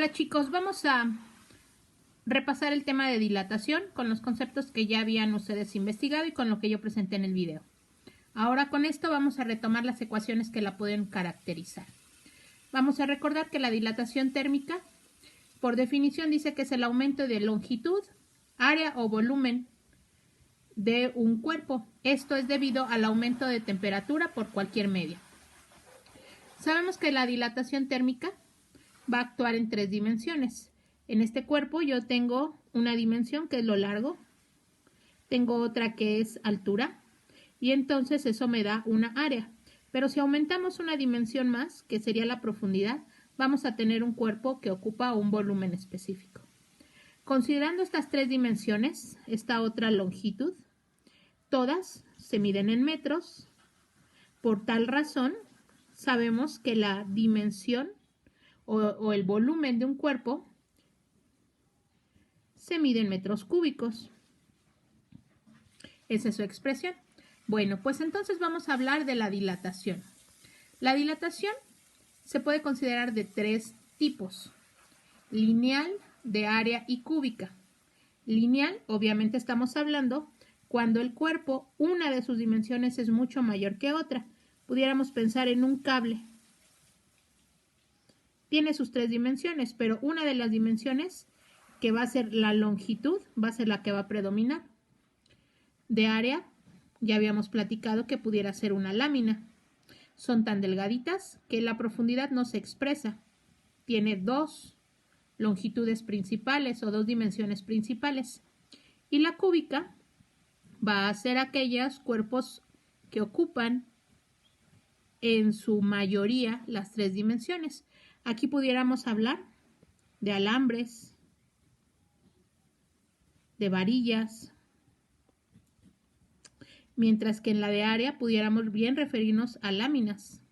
Hola chicos, vamos a repasar el tema de dilatación con los conceptos que ya habían ustedes investigado y con lo que yo presenté en el video. Ahora con esto vamos a retomar las ecuaciones que la pueden caracterizar. Vamos a recordar que la dilatación térmica, por definición, dice que es el aumento de longitud, área o volumen de un cuerpo. Esto es debido al aumento de temperatura por cualquier medio. Sabemos que la dilatación térmica va a actuar en tres dimensiones. En este cuerpo yo tengo una dimensión que es lo largo, tengo otra que es altura y entonces eso me da una área. Pero si aumentamos una dimensión más, que sería la profundidad, vamos a tener un cuerpo que ocupa un volumen específico. Considerando estas tres dimensiones, esta otra longitud, todas se miden en metros. Por tal razón, sabemos que la dimensión o el volumen de un cuerpo se mide en metros cúbicos. Esa es su expresión. Bueno, pues entonces vamos a hablar de la dilatación. La dilatación se puede considerar de tres tipos: lineal, de área y cúbica. Lineal, obviamente estamos hablando cuando el cuerpo, una de sus dimensiones es mucho mayor que otra. Pudiéramos pensar en un cable. Tiene sus tres dimensiones, pero una de las dimensiones, que va a ser la longitud, va a ser la que va a predominar. De área, ya habíamos platicado que pudiera ser una lámina. Son tan delgaditas que la profundidad no se expresa. Tiene dos longitudes principales o dos dimensiones principales. Y la cúbica va a ser aquellos cuerpos que ocupan en su mayoría las tres dimensiones. Aquí pudiéramos hablar de alambres, de varillas, mientras que en la de área pudiéramos bien referirnos a láminas.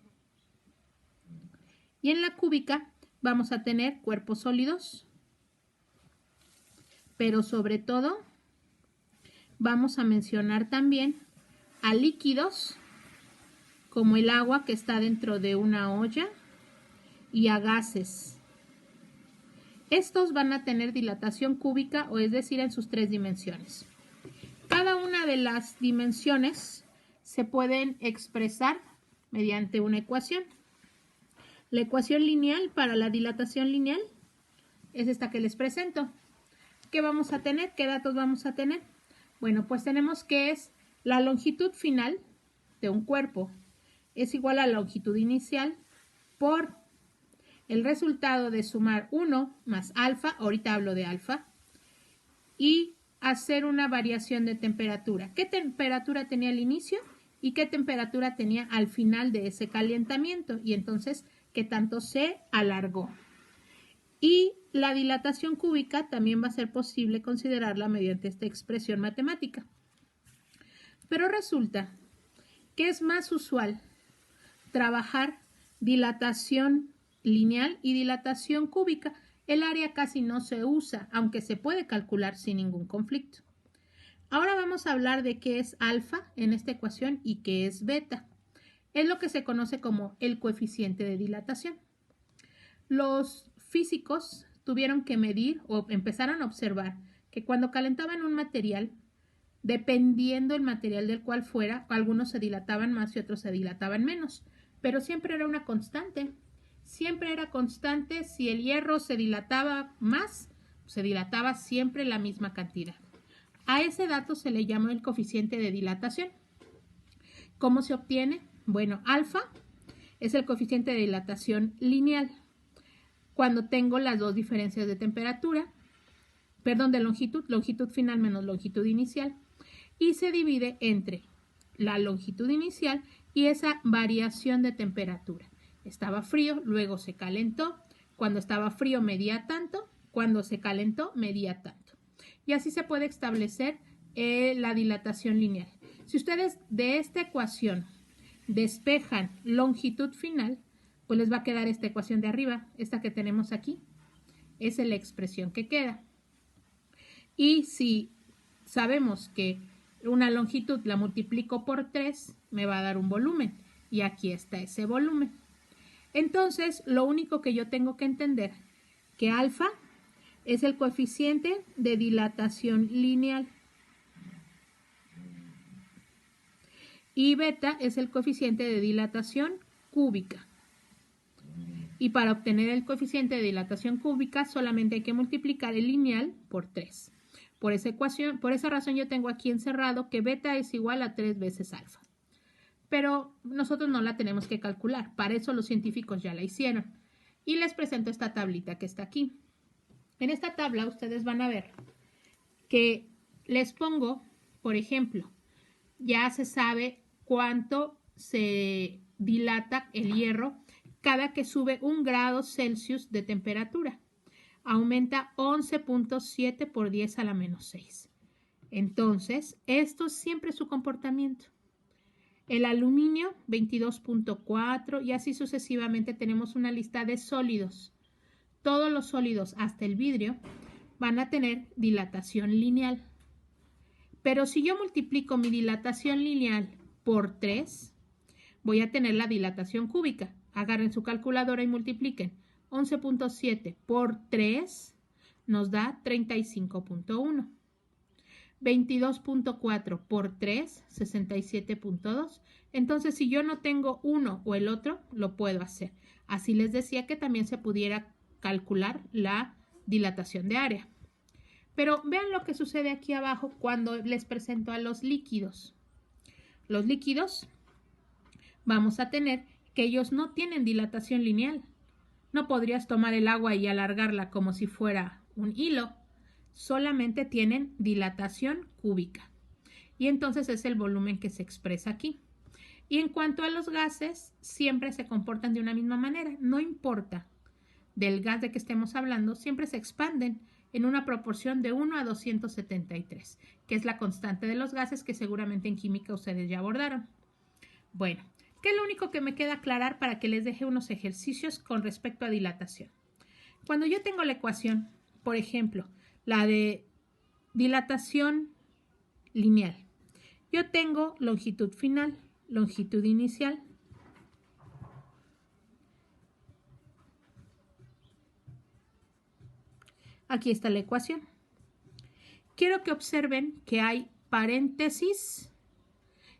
Y en la cúbica vamos a tener cuerpos sólidos, pero sobre todo vamos a mencionar también a líquidos, como el agua que está dentro de una olla, y a gases. Estos van a tener dilatación cúbica, o es decir, en sus tres dimensiones. Cada una de las dimensiones se pueden expresar mediante una ecuación. La ecuación lineal para la dilatación lineal es esta que les presento. ¿Qué vamos a tener? ¿Qué datos vamos a tener? Bueno, pues tenemos que es la longitud final de un cuerpo es igual a la longitud inicial por el resultado de sumar 1 más alfa, ahorita hablo de alfa, y hacer una variación de temperatura. ¿Qué temperatura tenía al inicio y qué temperatura tenía al final de ese calentamiento? Y entonces, ¿qué tanto se alargó? Y la dilatación cúbica también va a ser posible considerarla mediante esta expresión matemática. Pero resulta que es más usual trabajar dilatación lineal y dilatación cúbica. El área casi no se usa, aunque se puede calcular sin ningún conflicto. Ahora vamos a hablar de qué es alfa en esta ecuación y qué es beta. Es lo que se conoce como el coeficiente de dilatación. Los físicos tuvieron que medir o empezaron a observar que cuando calentaban un material, dependiendo el material del cual fuera, algunos se dilataban más y otros se dilataban menos, pero siempre era una constante. Siempre era constante. Si el hierro se dilataba más, se dilataba siempre la misma cantidad. A ese dato se le llama el coeficiente de dilatación. ¿Cómo se obtiene? Bueno, alfa es el coeficiente de dilatación lineal. Cuando tengo las dos diferencias de temperatura, perdón, de longitud final menos longitud inicial, y se divide entre la longitud inicial y esa variación de temperatura. Estaba frío, luego se calentó. Cuando estaba frío medía tanto, cuando se calentó medía tanto. Y así se puede establecer la dilatación lineal. Si ustedes de esta ecuación despejan longitud final, pues les va a quedar esta ecuación de arriba, esta que tenemos aquí. Esa es la expresión que queda. Y si sabemos que una longitud la multiplico por 3, me va a dar un volumen. Y aquí está ese volumen. Entonces, lo único que yo tengo que entender que alfa es el coeficiente de dilatación lineal y beta es el coeficiente de dilatación cúbica. Y para obtener el coeficiente de dilatación cúbica solamente hay que multiplicar el lineal por 3. Por esa razón yo tengo aquí encerrado que beta es igual a 3 veces alfa. Pero nosotros no la tenemos que calcular, para eso los científicos ya la hicieron. Y les presento esta tablita que está aquí. En esta tabla ustedes van a ver que les pongo, por ejemplo, ya se sabe cuánto se dilata el hierro cada que sube 1 grado Celsius de temperatura. Aumenta 11.7 por 10 a la menos 6. Entonces, esto siempre es su comportamiento. El aluminio, 22.4 y así sucesivamente tenemos una lista de sólidos. Todos los sólidos, hasta el vidrio, van a tener dilatación lineal. Pero si yo multiplico mi dilatación lineal por 3, voy a tener la dilatación cúbica. Agarren su calculadora y multipliquen. 11.7 por 3 nos da 35.1. 22.4 por 3, 67.2. Entonces, si yo no tengo uno o el otro, lo puedo hacer. Así les decía que también se pudiera calcular la dilatación de área. Pero vean lo que sucede aquí abajo cuando les presento a los líquidos. Los líquidos vamos a tener que ellos no tienen dilatación lineal. No podrías tomar el agua y alargarla como si fuera un hilo. Solamente tienen dilatación cúbica. Y entonces es el volumen que se expresa aquí. Y en cuanto a los gases, siempre se comportan de una misma manera. No importa del gas de que estemos hablando, siempre se expanden en una proporción de 1 a 273, que es la constante de los gases que seguramente en química ustedes ya abordaron. Bueno, ¿qué es lo único que me queda aclarar para que les deje unos ejercicios con respecto a dilatación? Cuando yo tengo la ecuación, por ejemplo, la de dilatación lineal, yo tengo longitud final, longitud inicial, aquí está la ecuación. Quiero que observen que hay paréntesis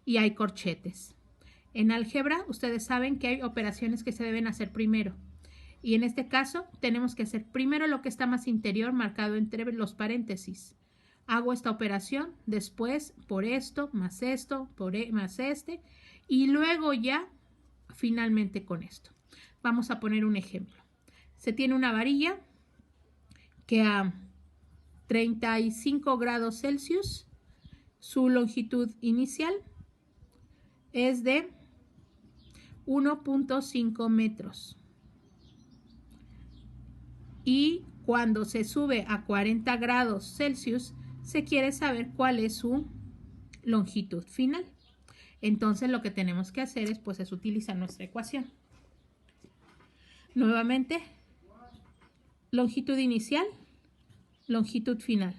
y hay corchetes. En álgebra, ustedes saben que hay operaciones que se deben hacer primero. Y en este caso, tenemos que hacer primero lo que está más interior, marcado entre los paréntesis. Hago esta operación, después por esto, más este, y luego ya, finalmente con esto. Vamos a poner un ejemplo. Se tiene una varilla que a 35 grados Celsius, su longitud inicial es de 1.5 metros. Y cuando se sube a 40 grados Celsius, se quiere saber cuál es su longitud final. Entonces lo que tenemos que hacer es utilizar nuestra ecuación. Nuevamente, longitud inicial, longitud final.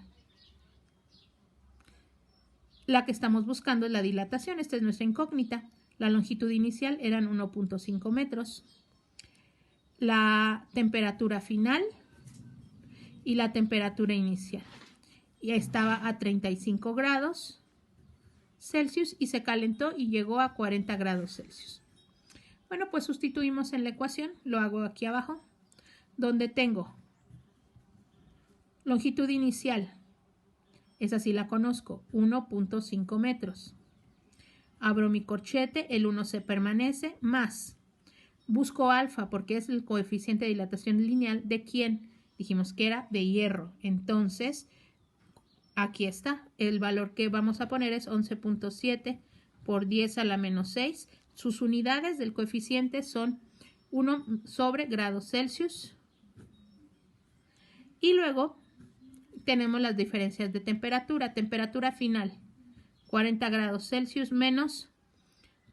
La que estamos buscando es la dilatación, esta es nuestra incógnita. La longitud inicial eran 1.5 metros. La temperatura final y la temperatura inicial. Ya estaba a 35 grados Celsius y se calentó y llegó a 40 grados Celsius. Bueno, pues sustituimos en la ecuación, lo hago aquí abajo, donde tengo longitud inicial, esa sí la conozco, 1.5 metros. Abro mi corchete, el 1 se permanece, más. Busco alfa porque es el coeficiente de dilatación lineal de ¿quién? Dijimos que era de hierro. Entonces, aquí está. El valor que vamos a poner es 11.7 por 10 a la menos 6. Sus unidades del coeficiente son 1 sobre grados Celsius. Y luego tenemos las diferencias de temperatura. Temperatura final, 40 grados Celsius menos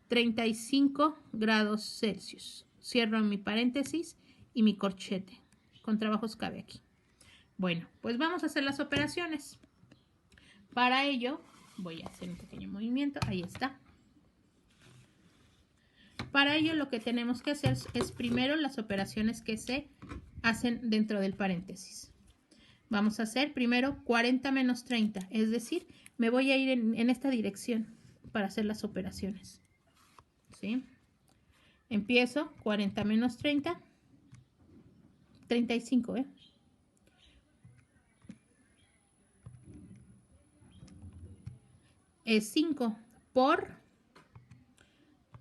35 grados Celsius. Cierro mi paréntesis y mi corchete. Con trabajos cabe aquí. Bueno, pues vamos a hacer las operaciones. Para ello, voy a hacer un pequeño movimiento. Ahí está. Para ello lo que tenemos que hacer es primero las operaciones que se hacen dentro del paréntesis. Vamos a hacer primero 40 menos 30, es decir, me voy a ir en esta dirección para hacer las operaciones. ¿Sí? Empiezo 40 menos 30, 35, es 5 por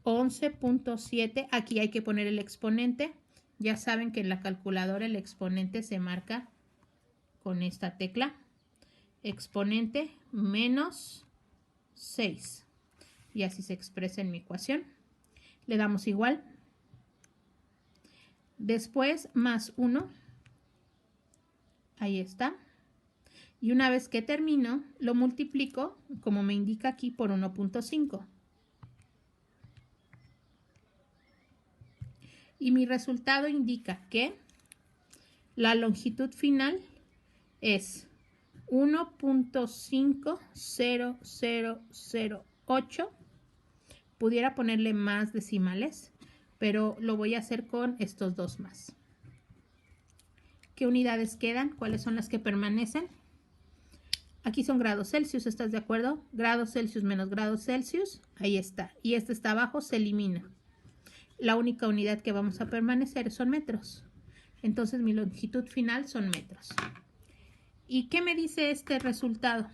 11.7. Aquí hay que poner el exponente. Ya saben que en la calculadora el exponente se marca con esta tecla. Exponente menos 6. Y así se expresa en mi ecuación. Le damos igual. Después más 1. Ahí está. Y una vez que termino, lo multiplico, como me indica aquí, por 1.5. Y mi resultado indica que la longitud final es 1.50008. Pudiera ponerle más decimales, pero lo voy a hacer con estos dos más. ¿Qué unidades quedan? ¿Cuáles son las que permanecen? Aquí son grados Celsius, ¿estás de acuerdo? Grados Celsius menos grados Celsius, ahí está. Y este está abajo, se elimina. La única unidad que vamos a permanecer son metros. Entonces mi longitud final son metros. ¿Y qué me dice este resultado?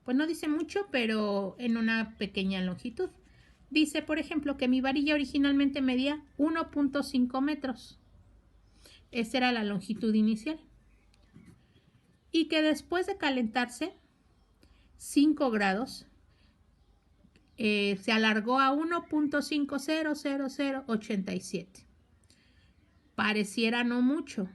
Pues no dice mucho, pero en una pequeña longitud. Dice, por ejemplo, que mi varilla originalmente medía 1.5 metros. Esa era la longitud inicial. Y que después de calentarse 5 grados, se alargó a 1.5000087. Pareciera no mucho,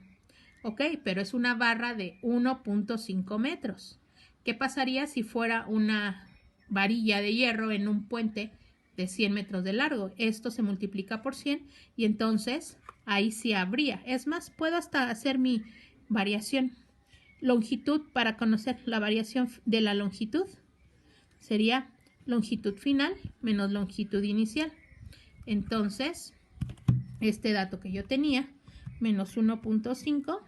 ok, pero es una barra de 1.5 metros. ¿Qué pasaría si fuera una varilla de hierro en un puente de 100 metros de largo? Esto se multiplica por 100 y entonces ahí sí habría. Es más, puedo hasta hacer mi variación. Longitud, para conocer la variación de la longitud, sería longitud final menos longitud inicial. Entonces, este dato que yo tenía, menos 1.5,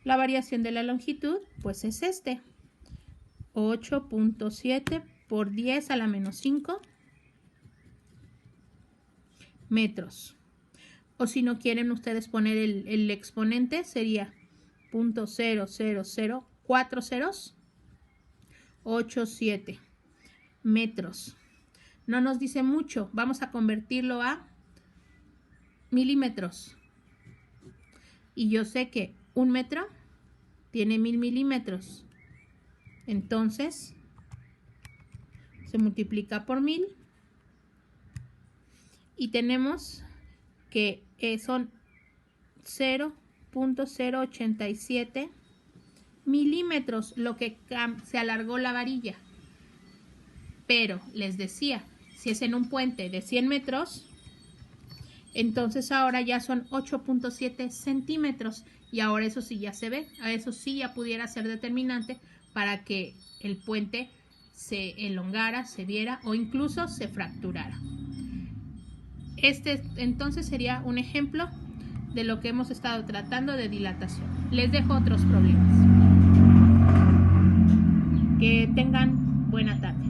la variación de la longitud, pues es 8.7 por 10 a la menos 5 metros. O si no quieren ustedes poner el exponente, sería 0.00487 metros. No nos dice mucho, vamos a convertirlo a milímetros. Y yo sé que 1 metro tiene 1000 milímetros. Entonces, se multiplica por 1000 y tenemos que son 0.087 milímetros lo que se alargó la varilla. Pero les decía, si es en un puente de 100 metros, entonces ahora ya son 8.7 centímetros y ahora eso sí ya se ve, a eso sí ya pudiera ser determinante para que el puente se elongara, se viera o incluso se fracturara. Este entonces sería un ejemplo de lo que hemos estado tratando de dilatación. Les dejo otros problemas. Que tengan buena tarde.